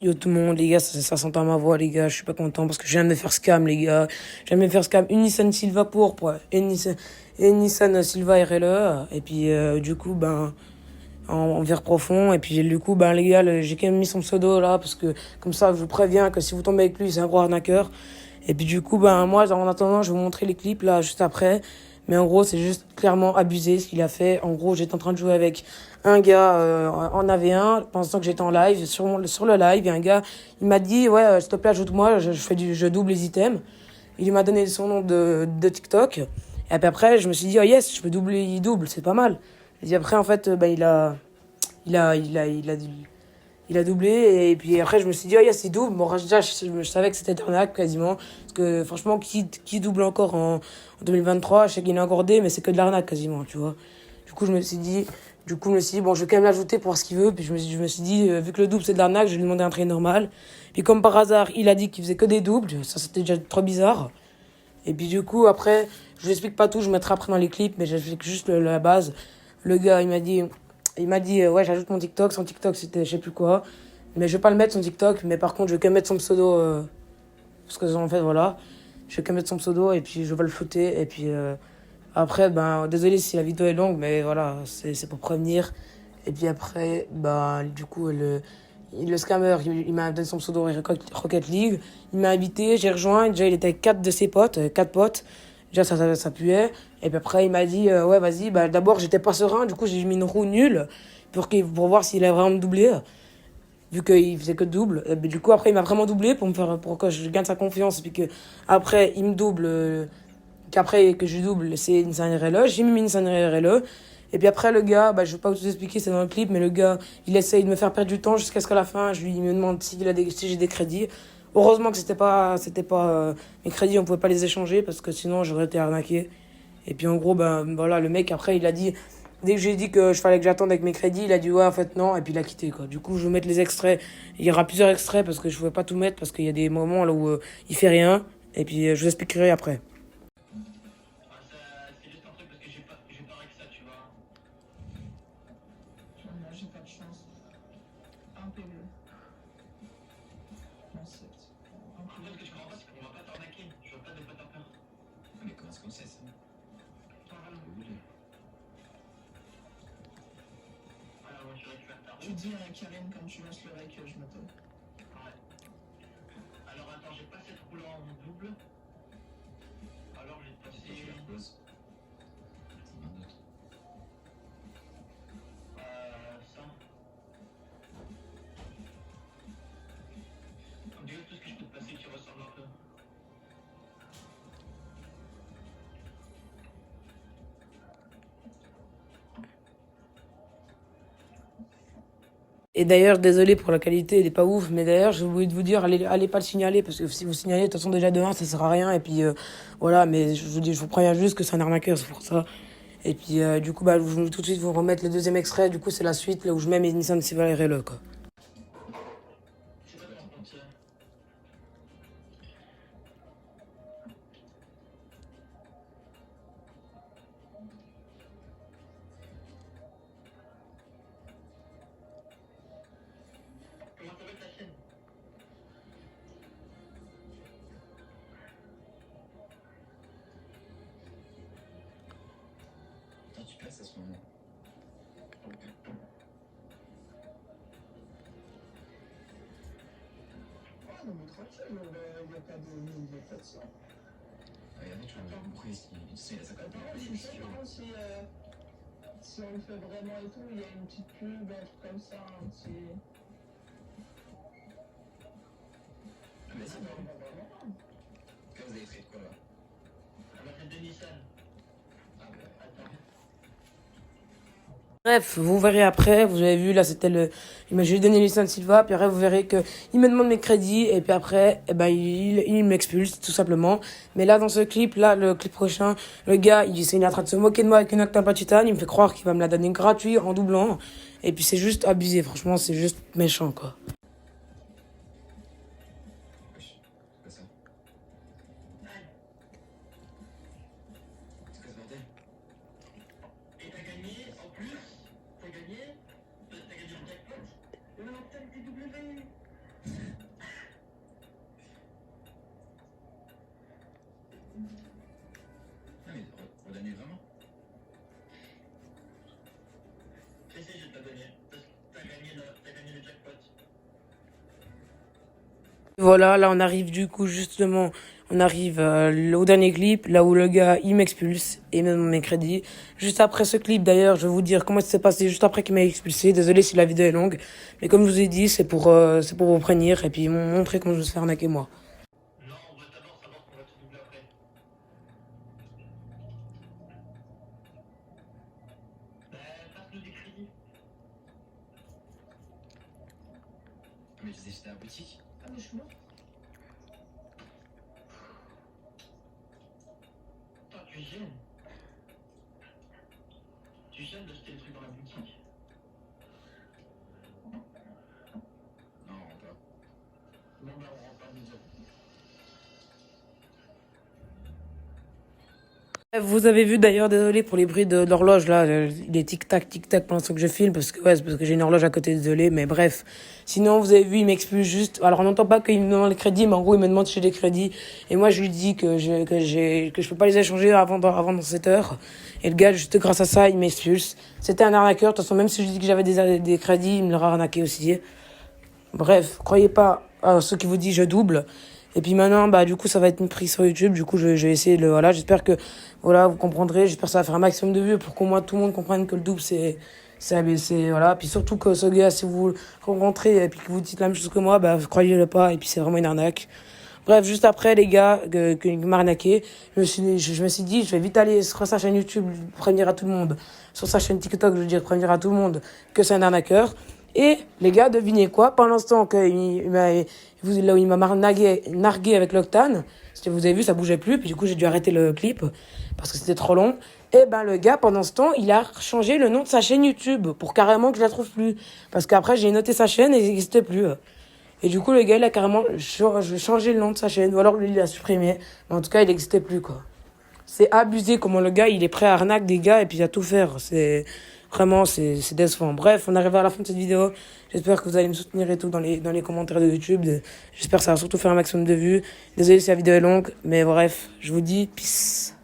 Yo tout le monde, les gars, ça s'entend à ma voix, les gars, je suis pas content parce que je viens de me faire scam, les gars. Je viens de me faire scam une Nissan Silva pourpre, une Nissan Silva RLE, et puis du coup, ben, en vert profond, et puis du coup, ben, les gars, j'ai quand même mis son pseudo là, parce que comme ça, je vous préviens que si vous tombez avec lui, c'est un gros arnaqueur. Et puis du coup, ben, moi, en attendant, je vais vous montrer les clips là, juste après. Mais en gros, c'est juste clairement abusé ce qu'il a fait. En gros, j'étais en train de jouer avec un gars en AV1 pendant que j'étais en live. Sur le live, il y a un gars, il m'a dit, ouais, s'il te plaît, ajoute-moi, je double les items. Il m'a donné son nom de TikTok. Et puis après, je me suis dit, oh yes, je peux doubler, il double, c'est pas mal. Et puis après, en fait, ben, il a, il a, il a, il a doublé. Et puis après, je me suis dit, oh yes, il double. Bon, déjà, je savais que c'était de l'arnaque quasiment. Parce que franchement, qui double encore en 2023? Je sais qu'il est encore des, mais c'est que de l'arnaque quasiment, tu vois. Du coup, je me suis dit, bon, je vais quand même l'ajouter pour voir ce qu'il veut. Puis je me suis dit, vu que le double c'est de l'arnaque, je vais lui demander un trade normal. Puis comme par hasard, il a dit qu'il faisait que des doubles. Ça, c'était déjà trop bizarre. Et puis du coup, après, je vous explique pas tout, je mettrai après dans les clips, mais j'explique juste la base. Le gars, il m'a dit, ouais, j'ajoute mon TikTok. Son TikTok, c'était je sais plus quoi. Mais je vais pas le mettre son TikTok, mais par contre, je vais quand même mettre son pseudo, parce que en fait, voilà. Je vais quand même mettre son pseudo, et puis je vais le flouter, et puis après, ben, désolé si la vidéo est longue, mais voilà, c'est pour prévenir. Et puis après, ben, du coup, le scammer, il m'a donné son pseudo Rocket League. Il m'a invité, j'ai rejoint. Déjà, il était avec 4 de ses potes, 4 potes. Déjà, ça puait. Et puis après, il m'a dit, ouais, vas-y. Bah, d'abord, j'étais pas serein. Du coup, j'ai mis une roue nulle pour voir s'il allait vraiment me doubler. Vu qu'il faisait que double. Et puis, du coup, après, il m'a vraiment doublé pour que je gagne sa confiance. Et puis que, après, il me double, qu'après que je double, c'est une scène RLE. J'ai mis une scène RLE. Et puis après, le gars, bah, je vais pas vous expliquer, c'est dans le clip, mais le gars, il essaye de me faire perdre du temps jusqu'à ce qu'à la fin, il me demande si j'ai des crédits. Heureusement que c'était pas mes crédits, on pouvait pas les échanger parce que sinon j'aurais été arnaqué. Et puis en gros, ben voilà, le mec après, il a dit, dès que j'ai dit que je fallait que j'attende avec mes crédits, il a dit ouais, en fait non, et puis il a quitté quoi. Du coup, je vais mettre les extraits. Il y aura plusieurs extraits parce que je pouvais pas tout mettre parce qu'il y a des moments là où il fait rien. Et puis je vous expliquerai après. Là, j'ai pas de chance. Un peu mieux. En 7. Un peu mieux. Ce que je comprends pas, c'est qu'on va pas t'arnaquer. Je vois pas de quoi t'as peur. Mais comment est-ce qu'on sait ça? Alors, tu récupères ta roue. Tu dis à Karim quand tu lances le rec, je m'attends. Ouais. Alors, attends, j'ai pas cette roue-là en double. Alors, je vais te passer. Tu la reposes. C'est un autre. Ça. On dirait tout ce que je peux te passer qui ressemble un peu. Et d'ailleurs, désolé pour la qualité, elle est pas ouf, mais d'ailleurs, j'ai oublié de vous dire, allez pas le signaler, parce que si vous signalez, de toute façon, déjà demain, ça sert à rien, et puis, voilà, mais je vous préviens juste que c'est un arnaqueur, c'est pour ça. Et puis, du coup, bah, je vais tout de suite vous remettre le deuxième extrait, du coup, c'est la suite, là où je mets mes Nissan Silva RLE, quoi. C'est quoi ton compte? Comment s'appelle ta chaîne? Attends, tu passes à ce moment. Ah non, mais tranquille, il n'y a pas de ça. Ah, regardez, tu vois, le bruit, il a sa Par copie. contre, je sais pas si on le fait vraiment et tout, il y a une petite pub, un truc comme ça, un petit. Ah, mais Ah, c'est non, bon. pas vraiment. Là, vous avez fait de quoi là? Ah bah, c'est de Nissan. Ah, bah, Attends. Bref, vous verrez après, vous avez vu, là, j'ai donné Nissan Silva, puis après, vous verrez que il me demande mes crédits, et puis après, eh ben, il m'expulse, tout simplement. Mais là, dans ce clip, là, le clip prochain, le gars, il est en train de se moquer de moi avec une Octane Titane, il me fait croire qu'il va me la donner gratuit, en doublant. Et puis c'est juste abusé, franchement, c'est juste méchant, quoi. wesh, c'est quoi ça? C'est quoi ce bordel? Et t'as gagné, en plus, t'as gagné le jackpot. Le Octane TW. Voilà, là on arrive du coup justement, on arrive au dernier clip, là où le gars il m'expulse et me demande mes crédits. Juste après ce clip d'ailleurs, je vais vous dire comment ça s'est passé juste après qu'il m'a expulsé. Désolé si la vidéo est longue, mais comme je vous ai dit, c'est pour vous prévenir et puis montrer comment je me suis fait arnaquer moi. Non, on va d'abord savoir qu'on va te doubler après. Passe-nous des crédits. Mais je disais, j'étais à la boutique. Ah, mais je suis mort. Toi, tu gênes. Tu gênes d'acheter le truc dans la boutique. Non, on rentre pas. Non, ben on rentre pas, désolé. Vous avez vu d'ailleurs, désolé pour les bruits de l'horloge là, il est tic tac pendant que je filme parce que ouais, c'est parce que j'ai une horloge à côté, désolé, mais bref. Sinon, vous avez vu, il m'expulse juste. Alors on n'entend pas qu'il me demande le crédit, mais en gros il me demande si j'ai des crédits et moi je lui dis que je peux pas les échanger avant dans cette heure. Et le gars, juste grâce à ça, il m'expulse. C'était un arnaqueur. De toute façon, même si je dis que j'avais des crédits, il me l'aura arnaqué aussi. Bref, croyez pas à ceux qui vous disent je double. Et puis maintenant, bah, du coup, ça va être une prise sur YouTube. Du coup, je vais essayer de, voilà, j'espère que, voilà, vous comprendrez. J'espère que ça va faire un maximum de vues pour qu'au moins tout le monde comprenne que le double, c'est ABC, voilà. Puis surtout que ce gars, si vous le rencontrez et puis que vous dites la même chose que moi, bah, croyez-le pas. Et puis c'est vraiment une arnaque. Bref, juste après, les gars, que m'a arnaqué, je me suis dit, je vais vite aller sur sa chaîne YouTube, prévenir à tout le monde. Sur sa chaîne TikTok, je veux dire, prévenir à tout le monde que c'est un arnaqueur. Et, les gars, devinez quoi? Pendant ce temps là où il m'a nargué avec l'Octane, vous avez vu, ça bougeait plus, puis du coup, j'ai dû arrêter le clip, parce que c'était trop long. Et ben, le gars, pendant ce temps, il a changé le nom de sa chaîne YouTube, pour carrément que je la trouve plus. Parce qu'après, j'ai noté sa chaîne et il n'existait plus. Et du coup, le gars, il a carrément changé le nom de sa chaîne, ou alors lui, il l'a supprimé. Mais en tout cas, il n'existait plus, quoi. C'est abusé comment le gars, il est prêt à arnaquer des gars et puis à tout faire. C'est vraiment, c'est décevant. Bref, on arrive à la fin de cette vidéo. J'espère que vous allez me soutenir et tout dans les commentaires de YouTube. J'espère que ça va surtout faire un maximum de vues. Désolé si la vidéo est longue, mais bref, je vous dis peace.